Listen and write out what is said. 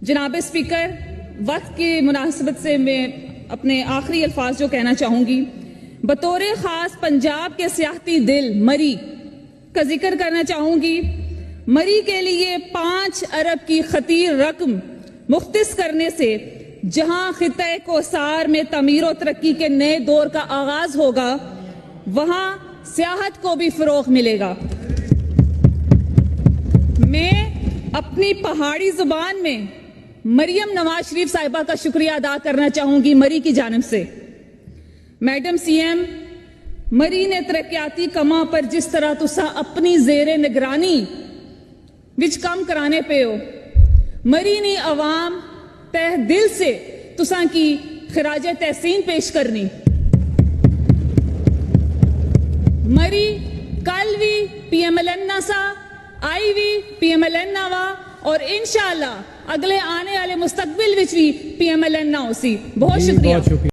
جناب اسپیکر، وقت کی مناسبت سے میں اپنے آخری الفاظ جو کہنا چاہوں گی، بطور خاص پنجاب کے سیاحتی دل مری کا ذکر کرنا چاہوں گی۔ مری کے لیے 5 ارب کی خطیر رقم مختص کرنے سے جہاں خطہ کوثر میں تعمیر و ترقی کے نئے دور کا آغاز ہوگا، وہاں سیاحت کو بھی فروغ ملے گا۔ میں اپنی پہاڑی زبان میں مریم نواز شریف صاحبہ کا شکریہ ادا کرنا چاہوں گی مری کی جانب سے۔ میڈم سی ایم، مری نے ترقیاتی کماں پر جس طرح تسا اپنی زیر نگرانی وچ کام کرانے پہ ہو، مری نے عوام تہ دل سے تسا کی خراج تحسین پیش کرنی۔ مری کل بھی پی ایم ایل این سا آئی بھی پی ایم ایل این وا اور انشاءاللہ اگلے آنے والے مستقبل وچ بھی پی ایم ایل این ہو سی۔ بہت شکریہ۔